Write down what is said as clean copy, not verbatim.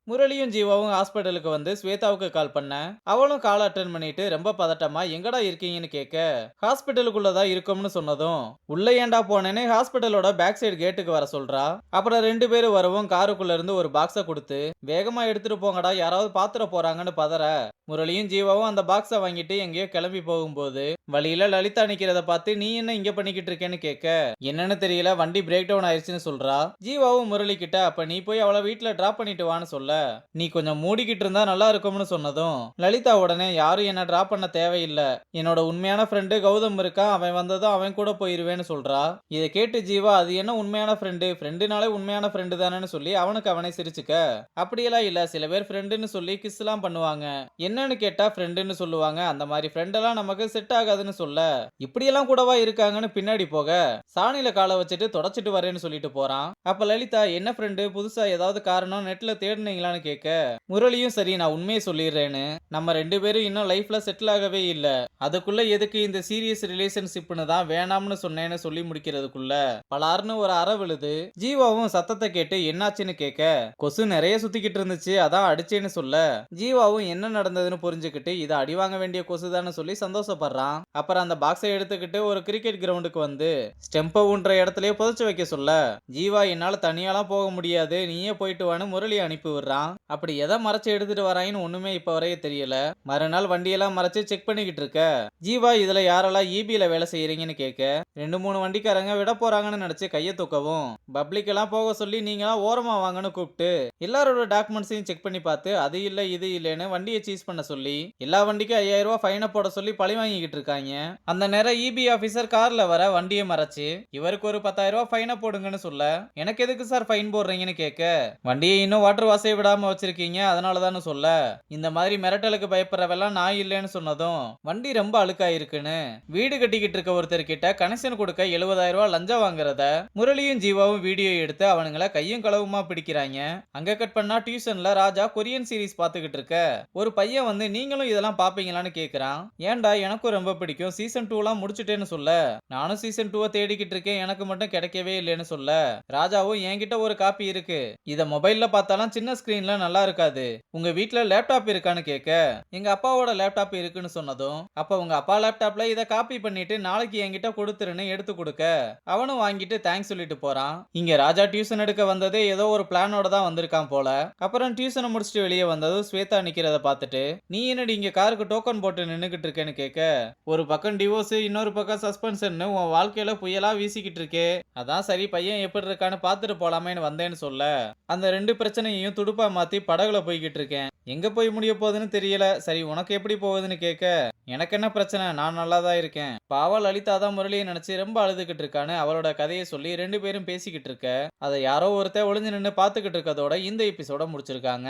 முரளியும் ஜீவாவும் ஹாஸ்பிட்டலுக்கு வந்து ஸ்வேதாவுக்கு கால் பண்ண அவளும் கால் அட்டன் பண்ணிட்டு ரொம்ப பதட்டமா எங்கடா இருக்கீங்கன்னு கேட்க ஹாஸ்பிட்டலுக்குள்ளதான் இருக்கோம்னு சொன்னதும் உள்ள ஏன்டா போனேன்னு ஹாஸ்பிட்டலோட பேக் சைடு கேட்டுக்கு வர சொல்றா. அப்புறம் ரெண்டு பேரும் வரவும் காருக்குள்ள இருந்து ஒரு பாக்ஸ கொடுத்து வேகமா எடுத்துட்டு போங்கடா யாராவது பாத்துட போறாங்கன்னு பதற முரளியும் ஜீவாவும் அந்த பாக்ஸ வாங்கிட்டு எங்கேயோ கிளம்பி போகும்போது வழியில லலிதா நிக்கிறத பார்த்து நீ என்ன இங்க பண்ணிக்கிட்டு இருக்கேன்னு கேட்க என்னன்னு தெரியல வண்டி பிரேக் டவுன் ஆயிடுச்சுன்னு சொல்றா. ஜீவாவும் முரளி கிட்ட அப்ப நீ போய் அவளை வீட்டுல டிராப் பண்ணிட்டு வான்னு சொல்ல நீ கொஞ்சம் மூடிக்கிட்டு இருந்தா நல்லா இருக்கும்னு சொன்னதும் லலிதா உடனே யாரும் என்ன டிராப் பண்ண தேவையில்லை, என்னோட உண்மையான ஃப்ரெண்டு கௌதம் இருக்கான், அவன் வந்ததும் அவன் கூட போயிருவேன்னு சொல்றா. இதை கேட்டு ஜீவா அது என்ன உண்மையான ஃப்ரெண்டுனாலே உண்மையான ஃப்ரெண்டு தானேன்னு சொல்லி அவனுக்கு அவனை சிரிச்சுக்க அப்படியெல்லாம் இல்ல சில பேர் ஃப்ரெண்டுன்னு சொல்லி கிஸ் எல்லாம் பண்ணுவாங்க, என்னன்னு கேட்டா ஃப்ரெண்டுன்னு சொல்லுவாங்க, அந்த மாதிரி ஃப்ரெண்டெல்லாம் நமக்கு செட் ஆகாதுன்னு சொல்ல இப்படியெல்லாம் கூடவா இருக்காங்கன்னு பின்னாடி போக சாணியில காலை வச்சுட்டு தொடச்சிட்டு வரேன்னு சொல்லிட்டு போறான். அப்ப லலிதா என்ன ஃப்ரெண்டு புதுசா ஏதாவது காரணம் நெட்ல தேடுனீங்களான்னு கேட்க முரளியும் சரி நான் உண்மையை சொல்லிடுறேன்னு நம்ம ரெண்டு பேரும் இன்னும் லைஃப்ல செட்டில் ஆகவே இல்ல, அதுக்குள்ள எதுக்கு இந்த சீரியஸ் ரிலேஷன்ஷிப்னு தான் வேணாம்னு சொன்னேன்னு சொல்லி முடிக்கிறதுக்குள்ள பலார்னு ஒரு அற விழுது. ஜீவாவும் சத்தத்தை கேட்டு என்னாச்சுன்னு கேட்க கொசு நிறைய சுத்திக்கிட்டு இருந்துச்சு அதான் அடிச்சேன்னு சொல்ல ஜீவாவும் என்ன நடந்ததுன்னு புரிஞ்சுக்கிட்டு இதை அடி வாங்க வேண்டிய கொசுதான்னு சொல்லி சந்தோஷப்படுறான். அப்புறம் அந்த பாக்ஸை எடுத்துக்கிட்டு ஒரு கிரிக்கெட் கிரவுண்டுக்கு வந்து ஸ்டெம்பை ஊன்ற இடத்துலயே புதைச்சு வைக்க சொல்ல ஜீவா என்னால தனியாலாம் போக முடியாது நீயே போயிட்டு வான்னு முரளி அனுப்பி விடுறான். அப்படி எதை மறைச்சு எடுத்துட்டு வராயின்னு ஒண்ணுமே இப்ப வரைய தெரியல. மறுநாள் வண்டியெல்லாம் மறைச்சு செக் பண்ணிக்கிட்டு இருக்க ஜீவா இதுல யாரெல்லாம் ஈபில வேலை செய்யறீங்கன்னு கேட்க ரெண்டு மூணு வண்டிக்காரங்க விட போறாங்கன்னு நினைச்சு கைய தூக்கவும் பப்ளிக் எல்லாம் போக சொல்லி நீங்களாம் ஓரமா வாங்கன்னு கூப்பிட்டு எல்லாரோட டாக்குமெண்ட்ஸையும் செக் பண்ணி பார்த்து அது இல்ல இது இல்லைன்னு வண்டியை சீஸ் பண்ண சொல்லி எல்லா வண்டிக்கும் 5000 ரூபாய் ஃபைனை போட சொல்லி பழி வாங்கிக்கிட்டு இருக்காங்க. அந்த நேரம் இபி ஆபீசர் கார்ல வர வண்டியை மறைச்சு இவருக்கு ஒரு 10,000 ரூபாய் ஃபைனை போடுங்கன்னு சொல்ல எனக்கு எதுக்கு சார் ஃபைன் போடுறீங்கன்னு கேட்க வண்டியை இன்னும் வாட்டர் வாஷை விடாம வச்சிருக்கீங்க அதனாலதான் சொல்ல இந்த மாதிரி மிரட்டலுக்கு பயப்படுறவெல்லாம் நான் இல்லைன்னு சொன்னதும் வண்டி ரொம்ப அழுக்கா இருக்குன்னு வீடு கட்டிக்கிட்டு இருக்க ஒருத்தர் கிட்ட கனெக்ஷன் கொடுக்க 70,000 ரூபாய் லஞ்சம் வாங்குறத முரளியும் ஜீவாவும் வீடியோ எடுத்து அவனுங்களை கையும் களவுமா பிடிக்கிறாங்க. அங்க கட் பண்ணா டியூஷன்ல ராஜா கொரியன் சீரிஸ் பாத்துக்கிட்டு இருக்க ஒரு பையன் வந்து நீங்களும் இதெல்லாம் பாப்பீங்களான்னு கேக்குறான். ஏன்டா எனக்கும் ரொம்ப பிடிக்கும் சீசன் 2 எல்லாம் முடிச்சுட்டேன்னு சொல்ல நானும் சீசன் 2 தேடிக்கிட்டு இருக்கேன் எனக்கு மட்டும் கிடைக்கவே இல்லைன்னு சொல்ல ராஜாவும் என்கிட்ட ஒரு காப்பி இருக்கு இத மொபைல்ல பார்த்தாலும் சின்ன ஸ்கிரீன்ல நல்லா இருக்காது, உங்க வீட்ல லேப்டாப் இருக்கான்னு கேட்க எங்க அப்பாவோட லேப்டாப் இருக்குன்னு சொன்னதும் அப்ப உங்க அப்பா லேப்டாப்ல இத காப்பி பண்ணிட்டு நாளைக்கு என்கிட்ட கொடுத்துருன்னு எடுத்து கொடுக்க அவனும் வாங்கிட்டு தேங்க்ஸ் சொல்லிட்டு போறான். இங்க ராஜா டியூஷன் எடுக்க வந்ததே ஏதோ ஒரு பிளானோட தான் வந்திருக்கான் போல. அப்புறம் டியூஷனை முடிச்சுட்டு வெளியே வந்ததும் ஸ்வேதா நிக்கிறத பார்த்துட்டு நீ என்னடி இங்க காருக்கு டோக்கன் போட்டு நின்னுகிட்டு இருக்கேன்னு கேட்க ஒரு பக்கம் டிவோர்ஸ் இன்னொரு பக்கம் சஸ்பென்ஷன் உன் வாழ்க்கையில புயலா வீசிக்கிட்டு இருக்கே அதான் சரி பையன் எப்படி இருக்கான்னு பார்த்துட்டு போலாமேன்னு வந்தேன்னு சொல்ல அந்த ரெண்டு பிரச்சனையையும் துடுப்பா மாத்தி படகுல போய்கிட்டு இருக்கேன் எங்க போய் முடிய போகுதுன்னு தெரியல, சரி உனக்கு எப்படி போகுதுன்னு கேட்க எனக்கு என்ன பிரச்சனை நான் நல்லா தான் இருக்கேன். பாவா லலிதா தான் முரளியை நினைச்சு ரொம்ப அழுதுகிட்டு இருக்கான்னு அவளோட கதையை சொல்லி ரெண்டு பேரும் பேசிக்கிட்டு இருக்க அதை யாரோ ஒருத்தர் ஒளிஞ்சு நின்று பார்த்துக்கிட்டு இருக்கதோட இந்த எபிசோட முடிச்சிருக்காங்க.